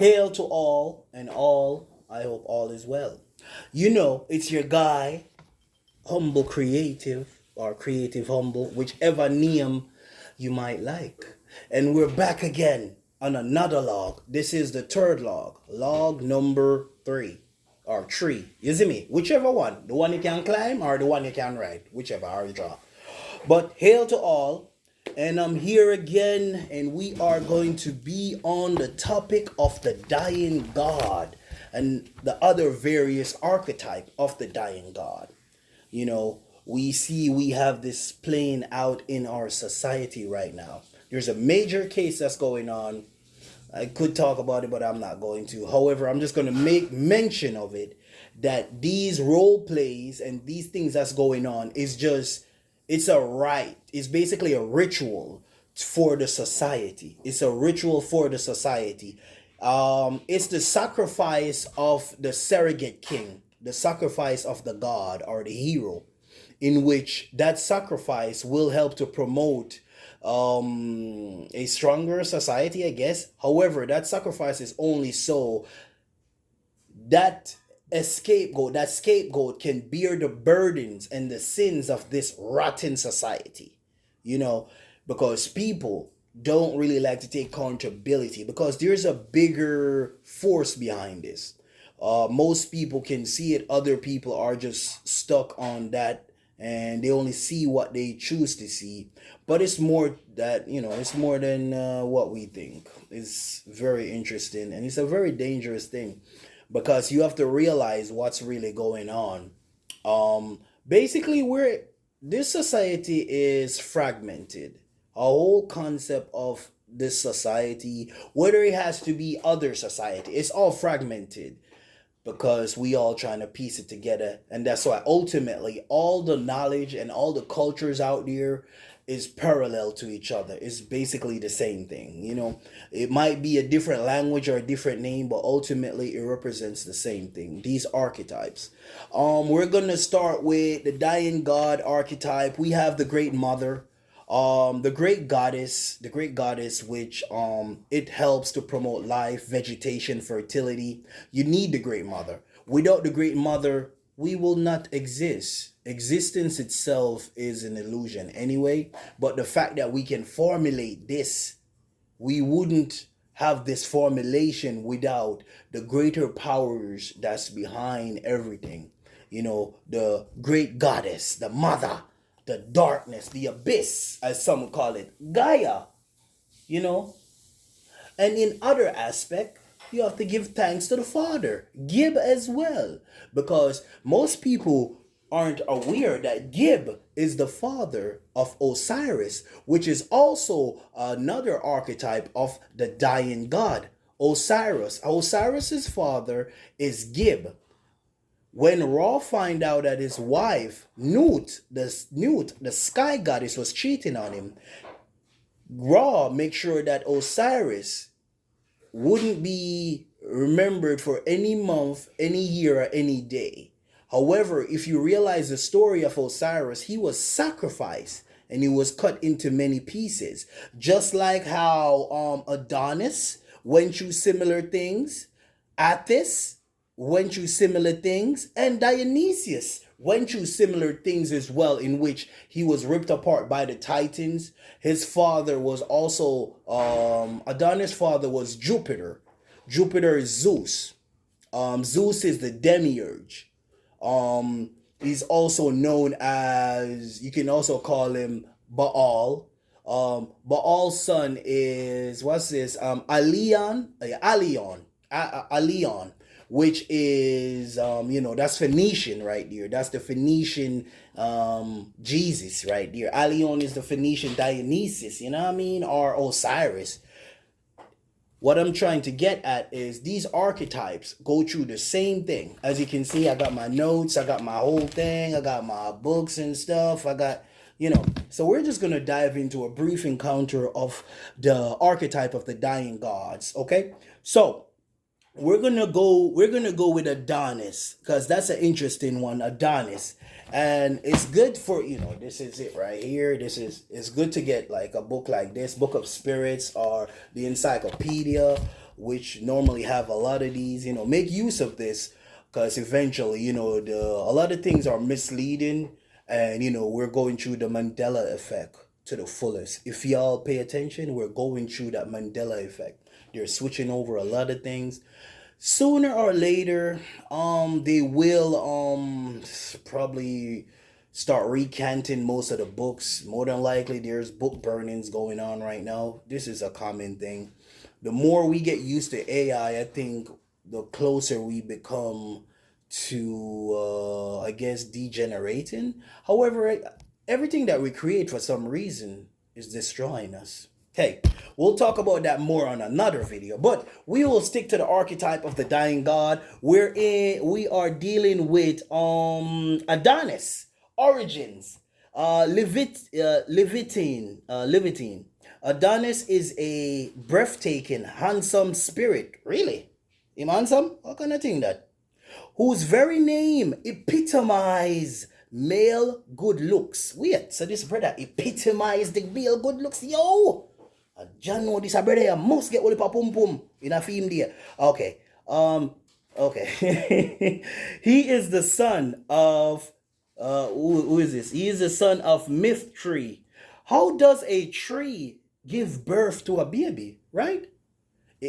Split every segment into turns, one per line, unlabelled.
Hail to all, and all, I hope all is well. You know, it's your guy, Humble Creative, or Creative Humble, whichever name you might like. And we're back again on another log. This is the third log, log number three, or tree. You see me? Whichever one, the one you can climb or the one you can ride, whichever, or you draw. But hail to all, and I'm here again, and we are going to be on the topic of the dying God and the other various archetype of the dying God. You know, we see we have this playing out in our society right now. There's a major case that's going on. I could talk about it, but I'm not going to. However, I'm just going to make mention of it that these role plays and these things that's going on is just, it's a rite. It's basically a ritual for the society. It's a ritual for the society. It's the sacrifice of the surrogate king, the sacrifice of the god or the hero, in which that sacrifice will help to promote a stronger society, I guess. However, that sacrifice is only so that that scapegoat can bear the burdens and the sins of this rotten society. You know, because people don't really like to take accountability because there's a bigger force behind this. Most people can see it, other people are just stuck on that and they only see what they choose to see. But it's more that, you know, it's more than what we think. It's very interesting and it's a very dangerous thing because you have to realize what's really going on. Basically, we're this society is fragmented. A whole concept of this society, whether it has to be other society, it's all fragmented because we all trying to piece it together, and that's why ultimately all the knowledge and all the cultures out there is parallel to each other. It's basically the same thing. You know, it might be a different language or a different name, but ultimately it represents the same thing, these archetypes. We're gonna start with the dying god archetype. We have the great mother, the great goddess, which it helps to promote life, vegetation, fertility. You need the great mother. Without the great mother, we will not exist. Existence itself is an illusion anyway, but the fact that we can formulate this, we wouldn't have this formulation without the greater powers that's behind everything. You know, the great goddess, the mother, the darkness, the abyss, as some call it, Gaia, you know. And in other aspect, you have to give thanks to the Father, Gib as well, because most people aren't aware that Gib is the father of Osiris, which is also another archetype of the dying god, Osiris. Osiris's father is Gib. When Ra find out that his wife Nut, the sky goddess, was cheating on him, Ra make sure that Osiris wouldn't be remembered for any month, any year, or any day. However, if you realize the story of Osiris, he was sacrificed and he was cut into many pieces. Just like how Adonis went through similar things, Attis went through similar things, and Dionysius went through similar things as well, in which he was ripped apart by the Titans. His father was also, Adonis' father was Jupiter. Jupiter is Zeus. Zeus is the demiurge. He's also known as, you can also call him Baal. Baal's son is, what's this? Alion, which is, that's Phoenician right there. That's the Phoenician Jesus right there. Alion is the Phoenician Dionysius, you know what I mean? Or Osiris. What I'm trying to get at is these archetypes go through the same thing. As you can see, I got my notes, I got my whole thing, I got my books and stuff, I got, So we're just going to dive into a brief encounter of the archetype of the dying gods, okay? So we're gonna go with Adonis because that's an interesting one, Adonis. And it's good for, this is it right here. It's good to get like a book like this, Book of Spirits or the encyclopedia, which normally have a lot of these, make use of this, because eventually, a lot of things are misleading, and we're going through the Mandela effect to the fullest. If y'all pay attention, we're going through that Mandela effect. They're switching over a lot of things. Sooner or later, they will probably start recanting most of the books. More than likely, there's book burnings going on right now. This is a common thing. The more we get used to AI, I think the closer we become to, I guess, degenerating. However, everything that we create for some reason is destroying us. Hey, we'll talk about that more on another video, but we will stick to the archetype of the dying god. We are dealing with Adonis, origins, Levitine. Adonis is a breathtaking, handsome spirit. Really? Him handsome? What kind of thing that? Whose very name epitomize male good looks. Wait, so this brother epitomize the male good looks? Yo! John know this brother here must get all the pum pum in a film there. Okay. Okay. He is the son of who is this? He is the son of Myth Tree. How does a tree give birth to a baby, right?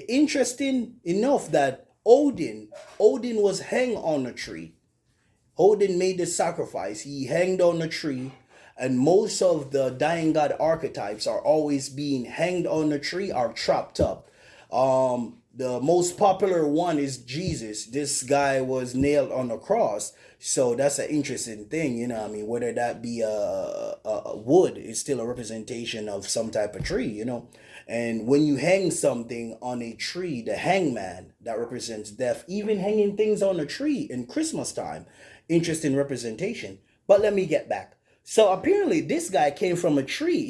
Interesting enough that Odin was hanged on a tree. Odin made the sacrifice. He hanged on a tree, and most of the dying god archetypes are always being hanged on a tree or trapped up. The most popular one is Jesus. This guy was nailed on a cross. So that's an interesting thing, whether that be a wood, it's still a representation of some type of tree, And when you hang something on a tree, the hangman, that represents death, even hanging things on a tree in Christmas time, interesting representation. But let me get back. So apparently this guy came from a tree.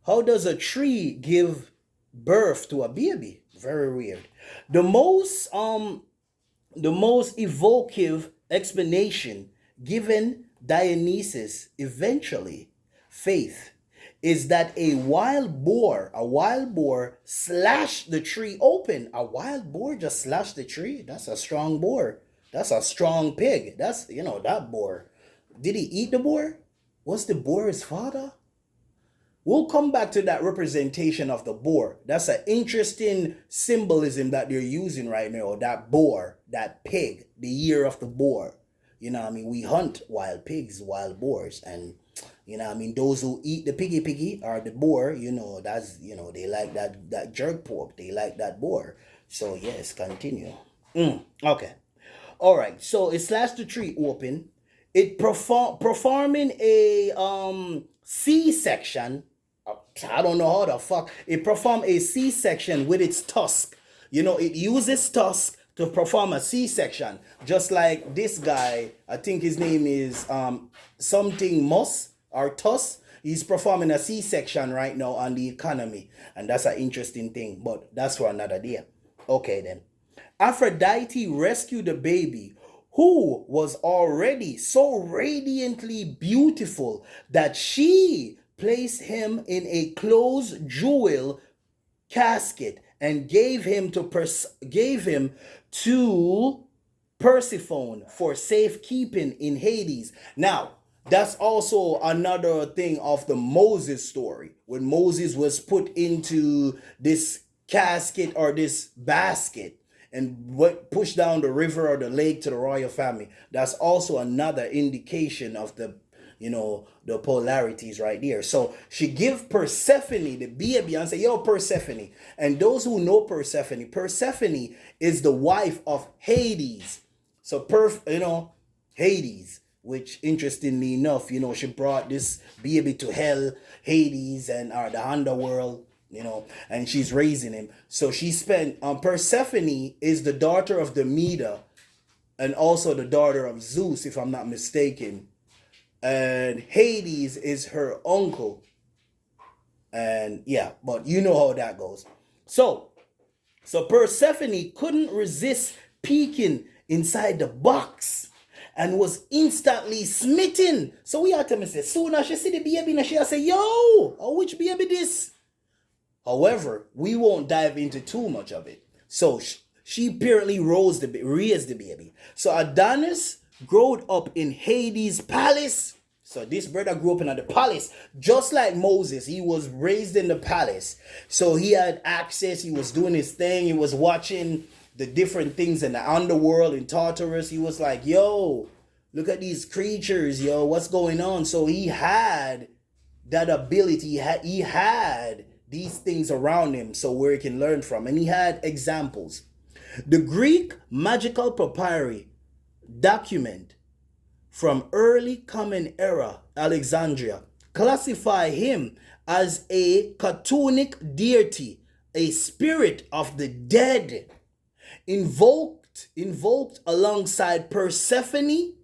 How does a tree give birth to a baby? Very weird. The most evocative explanation given Dionysus eventually faith is that a wild boar slashed the tree open. A wild boar just slashed the tree? That's a strong boar. That's a strong pig. That's, that boar. Did he eat the boar? Was the boar his father? We'll come back to that representation of the boar. That's an interesting symbolism that they're using right now. That boar, that pig, the year of the boar. We hunt wild pigs, wild boars. And, those who eat the piggy are the boar, that's, they like that jerk pork. They like that boar. So, yes, continue. Okay. All right. So, it slashed the tree open. It performing a C-section. I don't know how the fuck. It performed a C-section with its tusk. It uses tusk to perform a C-section. Just like this guy, I think his name is something Moss or Tuss. He's performing a C-section right now on the economy. And that's an interesting thing. But that's for another day. Okay then. Aphrodite rescued the baby, who was already so radiantly beautiful that she placed him in a closed jewel casket and gave him to Persephone for safekeeping in Hades. Now, that's also another thing of the Moses story. When Moses was put into this casket or this basket and pushed down the river or the lake to the royal family. That's also another indication of the polarities right there. So she give Persephone the baby and say, yo, Persephone. And those who know Persephone is the wife of Hades. So Hades, which interestingly enough, she brought this baby to hell, Hades, and the underworld. And she's raising him. So she spent, Persephone is the daughter of Demeter and also the daughter of Zeus, if I'm not mistaken. And Hades is her uncle. And yeah, but you know how that goes. So Persephone couldn't resist peeking inside the box and was instantly smitten. So we have to say, soon as she see the baby, she say, yo, which baby this? However, we won't dive into too much of it. So she apparently raised the baby. So Adonis growed up in Hades' palace. So this brother grew up in the palace, just like Moses. He was raised in the palace. So he had access. He was doing his thing. He was watching the different things in the underworld in Tartarus. He was like, yo, look at these creatures, yo, what's going on? So he had that ability. He had these things around him, so where he can learn from. And he had examples. The Greek magical papyri document from early Common Era Alexandria classify him as a chthonic deity, a spirit of the dead, invoked alongside Persephone,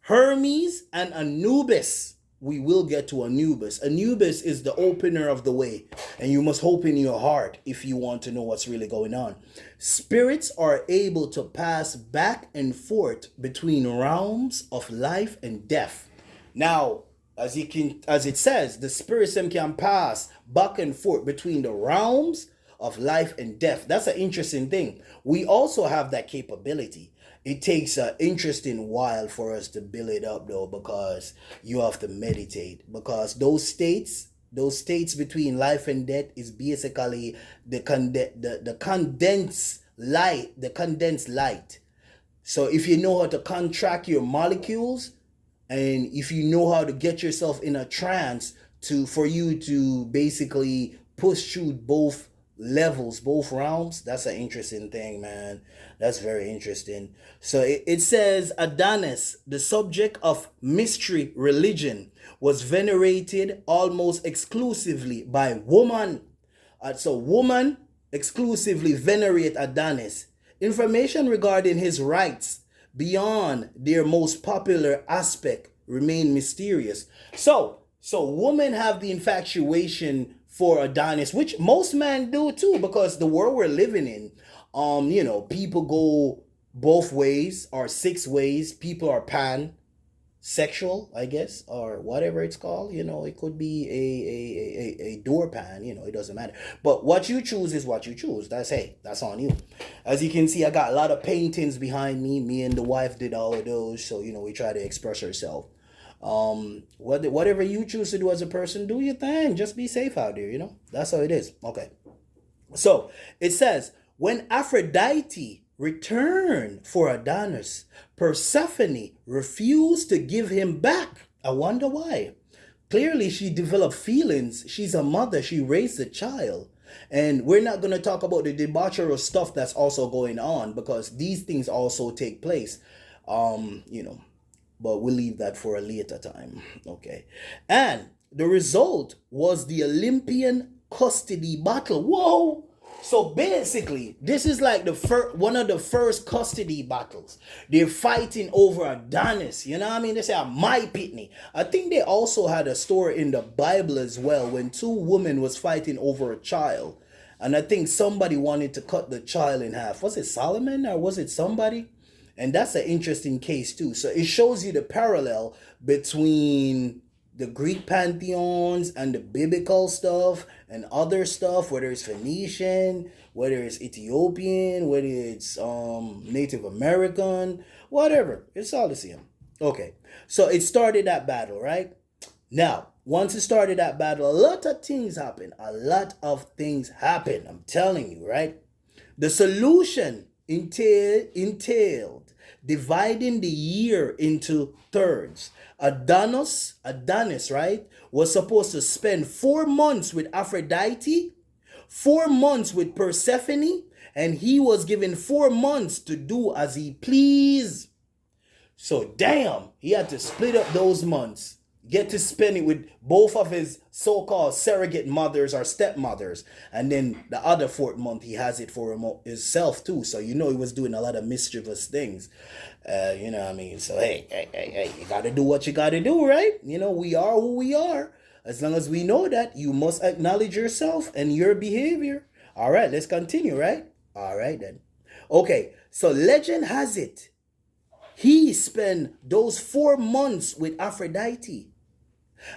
Hermes, and Anubis. We will get to Anubis. Anubis is the opener of the way, and you must hope in your heart if you want to know what's really going on. Spirits are able to pass back and forth between realms of life and death. Now, as it says, the spirits can pass back and forth between the realms of life and death. That's an interesting thing. We also have that capability. It takes an interesting while for us to build it up, though, because you have to meditate. Because those states between life and death is basically the condensed light. So if you know how to contract your molecules, and if you know how to get yourself in a trance for you to basically push through both levels, both realms, that's an interesting thing, man. That's very interesting. So it says Adonis, the subject of mystery religion, was venerated almost exclusively by woman. So woman exclusively venerate Adonis. Information regarding his rites beyond their most popular aspect remain mysterious. So women have the infatuation for Adonis, which most men do too, because the world we're living in, people go both ways or 6 ways. People are pansexual, I guess, or whatever it's called. It could be a door pan. It doesn't matter. But what you choose is what you choose. That's on you. As you can see, I got a lot of paintings behind me. Me and the wife did all of those, so we try to express ourselves. Whatever you choose to do as a person, do your thing. Just be safe out there. That's how it is. Okay. So it says, when Aphrodite returned for Adonis, Persephone refused to give him back. I wonder why. Clearly she developed feelings. She's a mother. She raised a child. And we're not going to talk about the debauchery stuff that's also going on, because these things also take place. But we'll leave that for a later time. Okay. And the result was the Olympian custody battle. Whoa! So basically, this is like one of the first custody battles. They're fighting over Adonis. You know what I mean? They say, my pitney. I think they also had a story in the Bible as well, when 2 women was fighting over a child. And I think somebody wanted to cut the child in half. Was it Solomon or was it somebody? And that's an interesting case too. So it shows you the parallel between the Greek pantheons and the biblical stuff and other stuff, whether it's Phoenician, whether it's Ethiopian, whether it's Native American, whatever. It's all the same. Okay. So it started that battle, right? Now, once it started that battle, a lot of things happen. I'm telling you, right? The solution entailed dividing the year into thirds. Adonis, right, was supposed to spend 4 months with Aphrodite, 4 months with Persephone, and he was given 4 months to do as he pleased. So damn, he had to split up those months, get to spend it with both of his so-called surrogate mothers or stepmothers, and then the other 4th month he has it for himself too. So he was doing a lot of mischievous things. You know what I mean? So hey, you gotta do what you gotta do, right? We are who we are. As long as we know that, you must acknowledge yourself and your behavior. All right, let's continue, right? All right then. Okay, so legend has it, he spent those 4 months with Aphrodite.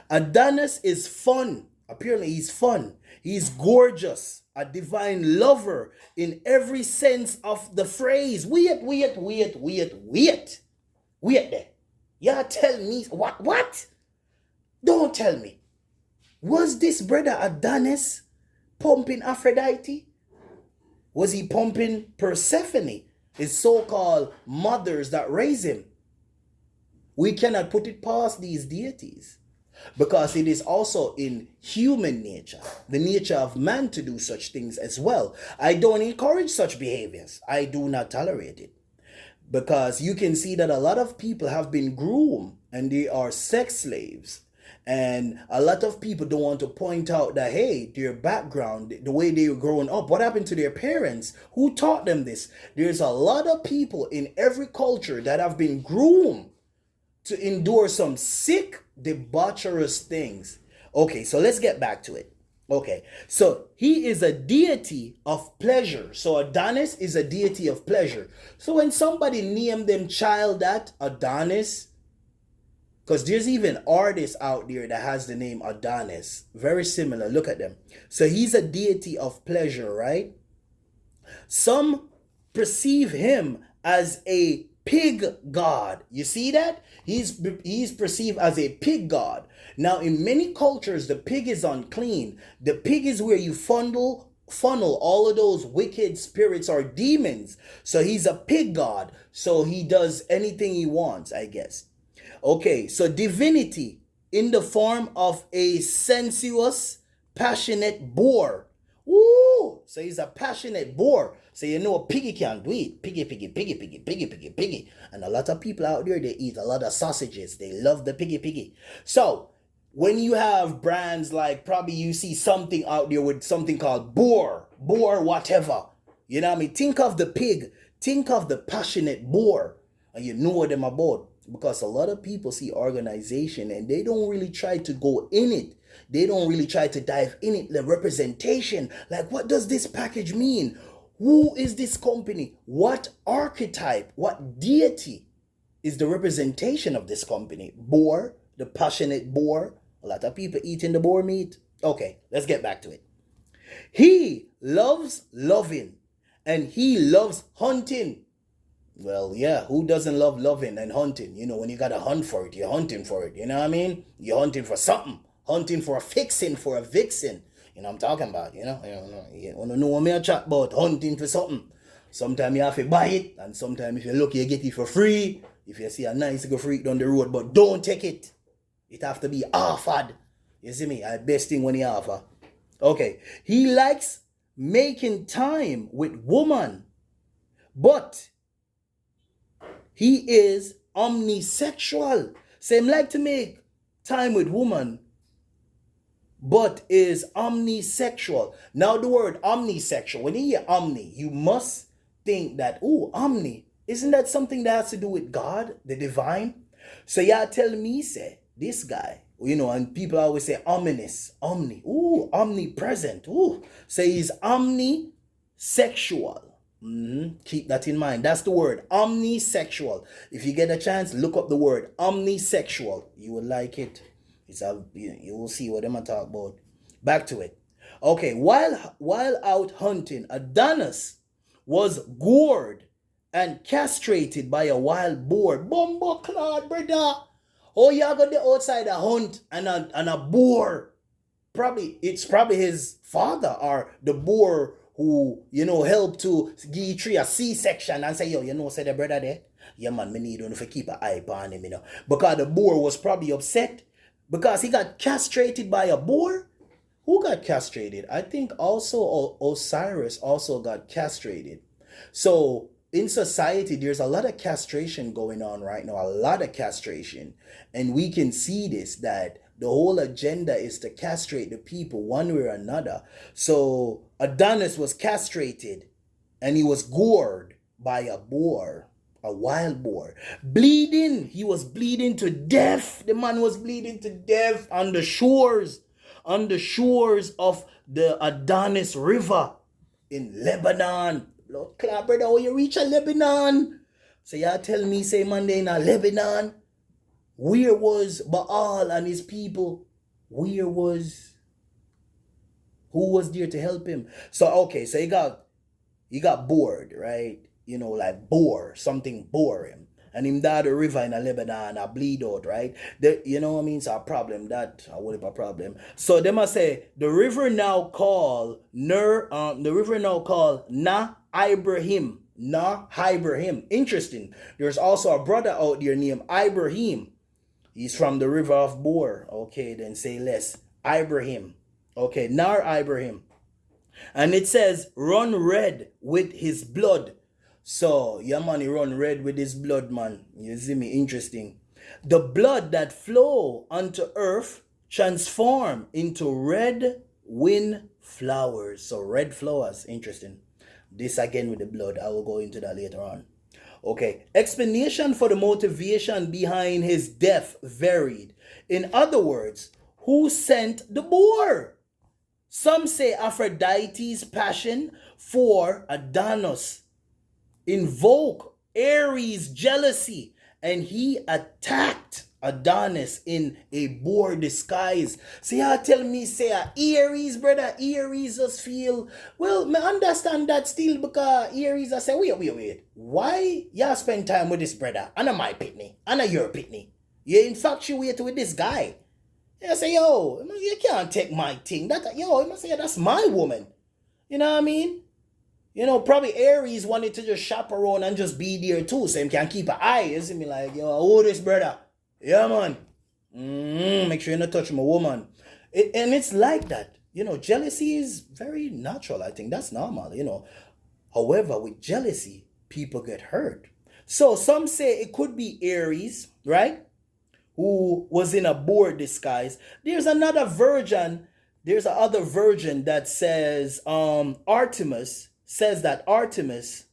Adonis is fun. Apparently he's fun. He's gorgeous. A divine lover in every sense of the phrase. Wait. Wait there. Y'all tell me what? Don't tell me. Was this brother Adonis pumping Aphrodite? Was he pumping Persephone, his so-called mothers that raise him? We cannot put it past these deities because it is also in human nature, the nature of man to do such things as well. I don't encourage such behaviors. I do not tolerate it because you can see that a lot of people have been groomed and they are sex slaves. And a lot of people don't want to point out that, hey, their background, the way they were growing up, what happened to their parents? Who taught them this? There's a lot of people in every culture that have been groomed to endure some sick, debaucherous things. Okay, so let's get back to it. Okay, so he is a deity of pleasure. So Adonis is a deity of pleasure. So when somebody named them child that, Adonis, because there's even artists out there that has the name Adonis. Very similar. Look at them. So he's a deity of pleasure, right? Some perceive him as a pig god. You see that? He's perceived as a pig god. Now, in many cultures, the pig is unclean. The pig is where you funnel all of those wicked spirits or demons. So he's a pig god. So he does anything he wants, I guess. Okay, so divinity in the form of a sensuous, passionate boar. Woo! So he's a passionate boar. So you know a piggy can do it. Piggy. And a lot of people out there, they eat a lot of sausages. They love the piggy. So when you have brands like, probably you see something out there with something called boar whatever. You know what I mean? Think of the pig. Think of the passionate boar. And you know what them about. Because a lot of people see organization and they don't really try to go in it. They don't really try to dive in it. The representation, like what does this package mean? Who is this company? What archetype, what deity is the representation of this company? Boar, the passionate boar. A lot of people eating the boar meat. Okay, let's get back to it. He loves loving and he loves hunting. Well, yeah, who doesn't love loving and hunting? You know, when you gotta hunt for it, you're hunting for it. You know what I mean? You're hunting for something. Hunting for a fixin', for a vixen. You know what I'm talking about, you know? You wanna know what me I chat about? Hunting for something. Sometimes you have to buy it, and sometimes if you're lucky, you get it for free. If you see a nice little freak down the road, but don't take it. It have to be offered. You see me? I best thing when he offer. Okay. He likes making time with woman, but he is omnisexual. So him like to make time with woman, but is omnisexual. Now the word omnisexual, when you hear omni, you must think that, oh, omni, isn't that something that has to do with God, the divine? So y'all tell me, say, this guy, you know, and people always say ominous, omnipresent. So he's omnisexual. Keep that in mind. That's the word, omnisexual. If you get a chance, look up the word omnisexual. You will like it. You will see what I'm gonna talk about. Back to it. Okay, while out hunting, Adonis was gored and castrated by a wild boar. Bumbo cloud, brother. Oh, y'all got the outside a hunt and a boar. It's probably his father or the boar who, you know, helped to give Tree a C-section and say, yo, you know, say the brother there, yeah man, me need you to keep an eye on him, you know. Because the boar was probably upset because he got castrated by a boar. Who got castrated? I think also Osiris also got castrated. So in society, there's a lot of castration going on right now, a lot of castration. And we can see this, that the whole agenda is to castrate the people one way or another. So Adonis was castrated and he was gored by a boar, a wild boar. Bleeding. He was bleeding to death. The man was bleeding to death on the shores of the Adonis River in Lebanon. Lord clap, brother, when you reach a Lebanon. So y'all tell me, say Monday in a Lebanon. Where was Baal and his people? Where was Who was there to help him? So okay, so he got bored, right? You know, like bore, something bore him. And him down the river in a Lebanon, a bleed out, right? You know what I mean? It's a problem. That I will have a problem. So they must say the river now call the river now call Na Ibrahim. Na Ibrahim. Interesting. There's also a brother out there named Ibrahim. He's from the river of Bor. Okay, then say less. Ibrahim. Okay, Nar Ibrahim. And it says, run red with his blood. So, yeah, man, he run red with his blood, man. You see me? Interesting. The blood that flow onto earth transform into red wind flowers. So, red flowers. Interesting. This again with the blood. I will go into that later on. Okay. Explanation for the motivation behind his death varied. In other words, who sent the boar? Some say Aphrodite's passion for Adonis invoke Ares' jealousy, and he attacked Adonis in a boar disguise. So y'all tell me, say Ares, brother, Ares just feel, well, I understand that still because Ares I say, wait. Why y'all spend time with this brother? I know my pitney. I know your pitney. You infatuated with this guy. I say, yo, you can't take my thing. I must say, that's my woman. You know what I mean? You know, probably Aries wanted to just chaperone and just be there too, so he can keep an eye. You see me like, yo, who this brother? Yeah, man. Make sure you don't touch my woman. And it's like that. You know, jealousy is very natural, I think. That's normal, you know. However, with jealousy, people get hurt. So some say it could be Aries, right? Who was in a boar disguise. There's another version. There's another version that says Artemis says that Artemis,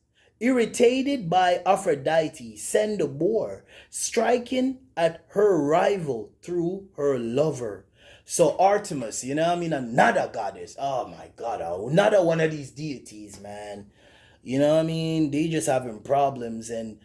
irritated by Aphrodite, sent a boar, striking at her rival through her lover. So Artemis, you know what I mean? Another goddess. Oh my God, another one of these deities, man. You know what I mean? They just having problems and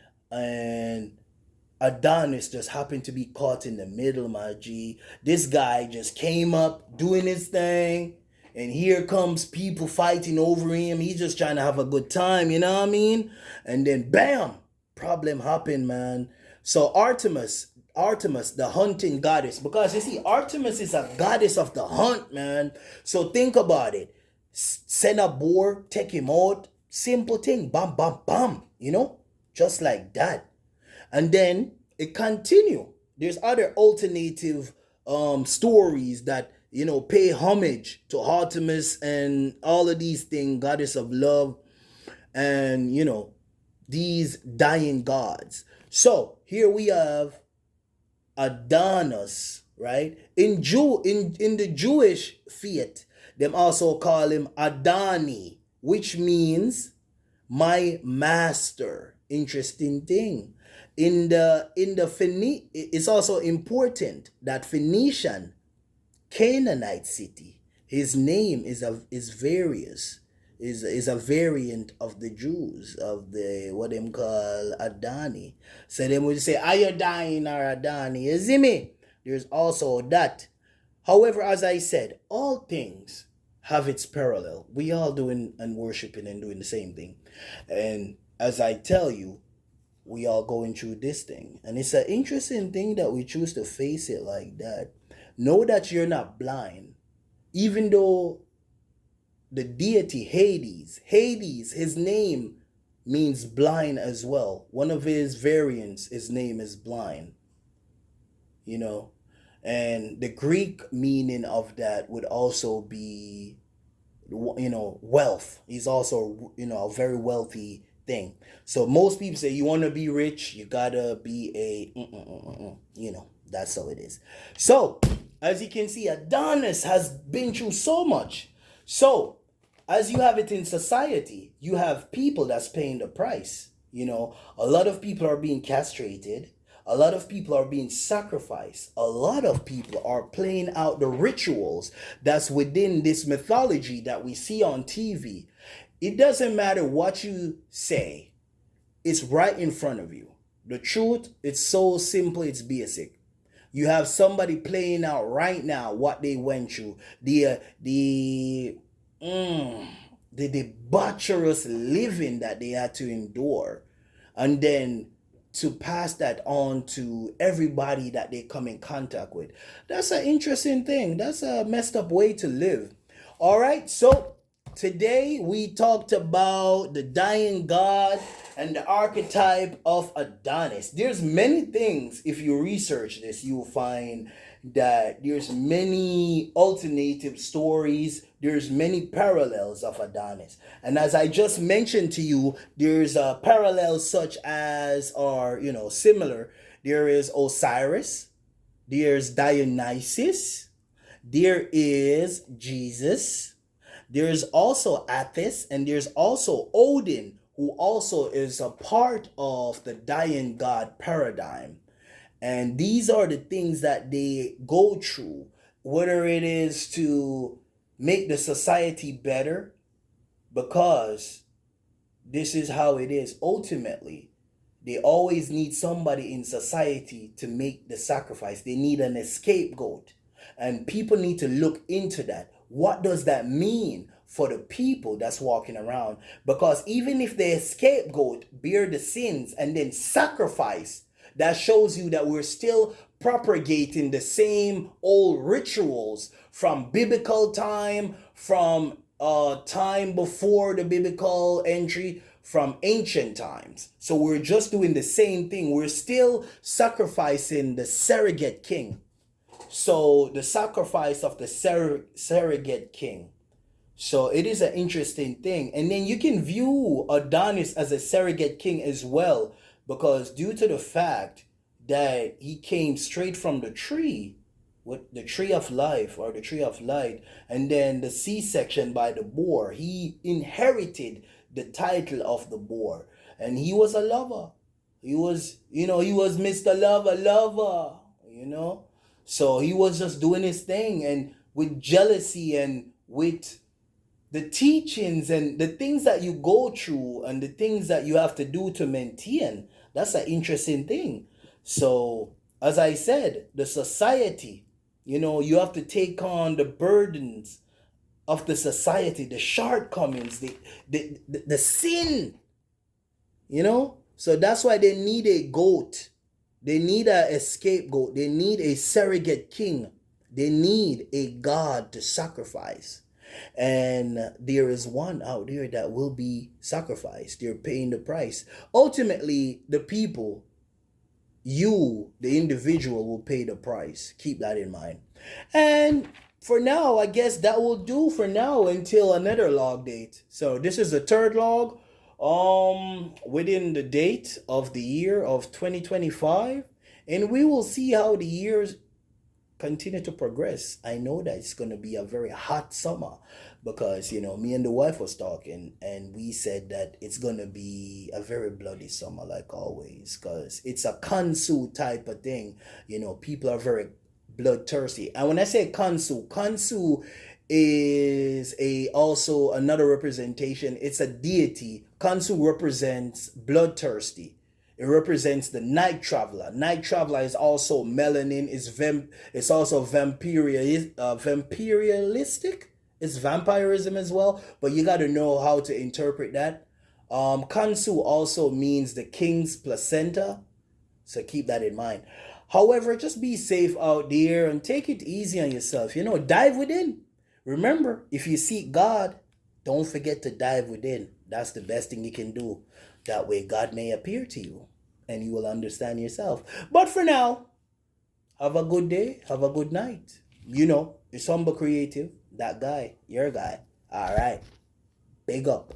Adonis just happened to be caught in the middle, my G. This guy just came up doing his thing, and here comes people fighting over him. He's just trying to have a good time, you know what I mean? And then bam, problem happened, man. So Artemis, the hunting goddess, because you see, Artemis is a goddess of the hunt, man. So think about it. Send a boar, take him out. Simple thing, bam, bam, bam, you know? Just like that. And then it continue. There's other alternative stories that, you know, pay homage to Artemis and all of these things, goddess of love, and, you know, these dying gods. So here we have Adonis, right? In the Jewish faith, them also call him Adani, which means my master. Interesting thing. It's also important that Phoenician Canaanite city, his name is a variant of the Jews, of the what them call Adani. So them would say Iodine or Adani. You see me? There's also that. However, as I said, all things have its parallel. We all doing and worshiping and doing the same thing. And as I tell you, we all going through this thing. And it's an interesting thing that we choose to face it like that. Know that you're not blind. Even though the deity Hades, his name means blind as well. One of his variants, his name is blind. You know, and the Greek meaning of that would also be, you know, wealth. He's also, you know, a very wealthy thing. So most people say you want to be rich, you gotta be you know, that's how it is. So as you can see, Adonis has been through so much. So as you have it in society, you have people that's paying the price. You know, a lot of people are being castrated. A lot of people are being sacrificed. A lot of people are playing out the rituals that's within this mythology that we see on TV. It doesn't matter what you say. It's right in front of you. The truth, it's so simple, it's basic. You have somebody playing out right now what they went through. The the debaucherous living that they had to endure, and then to pass that on to everybody that they come in contact with. That's an interesting thing. That's a messed up way to live. All right, so today we talked about the dying god and the archetype of Adonis. There's many things, if you research this, you will find that there's many alternative stories, there's many parallels of Adonis. And as I just mentioned to you, there's a parallel such as, or similar. There is Osiris, there's Dionysus, there is Jesus, there's also Athis, and there's also Odin, who also is a part of the dying god paradigm. And these are the things that they go through, whether it is to make the society better, because this is how it is. Ultimately, they always need somebody in society to make the sacrifice. They need an scapegoat. And people need to look into that. What does that mean for the people that's walking around? Because even if the scapegoat bear the sins and then sacrifice, that shows you that we're still propagating the same old rituals from biblical time, from time before the biblical entry, from ancient times. So we're just doing the same thing. We're still sacrificing the surrogate king. So the sacrifice of the surrogate king. So it is an interesting thing. And then you can view Adonis as a surrogate king as well, because due to the fact that he came straight from the tree, with the tree of life or the tree of light, and then the C-section by the boar, he inherited the title of the boar. And he was a lover. He was Mr. Lover. So he was just doing his thing, and with jealousy and with the teachings and the things that you go through and the things that you have to do to maintain, that's an interesting thing. So, as I said, the society, you have to take on the burdens of the society, the shortcomings, the sin, So that's why they need a goat. They need a scapegoat. They need a surrogate king. They need a god to sacrifice. And there is one out there that will be sacrificed. They're paying the price. Ultimately, the people, you, the individual, will pay the price. Keep that in mind. And for now, I guess that will do for now until another log date. So this is the third log within the date of the year of 2025. And we will see how the years continue to progress. I know that it's going to be a very hot summer because, me and the wife was talking and we said that it's going to be a very bloody summer like always, because it's a kansu type of thing. People are very bloodthirsty. And when I say kansu is also another representation. It's a deity. Kansu represents bloodthirsty. It represents the night traveler. Night traveler is also melanin. It's also vampiristic. It's vampirism as well. But you got to know how to interpret that. Kansu also means the king's placenta. So keep that in mind. However, just be safe out there and take it easy on yourself. Dive within. Remember, if you seek God, don't forget to dive within. That's the best thing you can do. That way God may appear to you and you will understand yourself. But for now, have a good day. Have a good night. It's Humble Creative. That guy. Your guy. All right. Big up.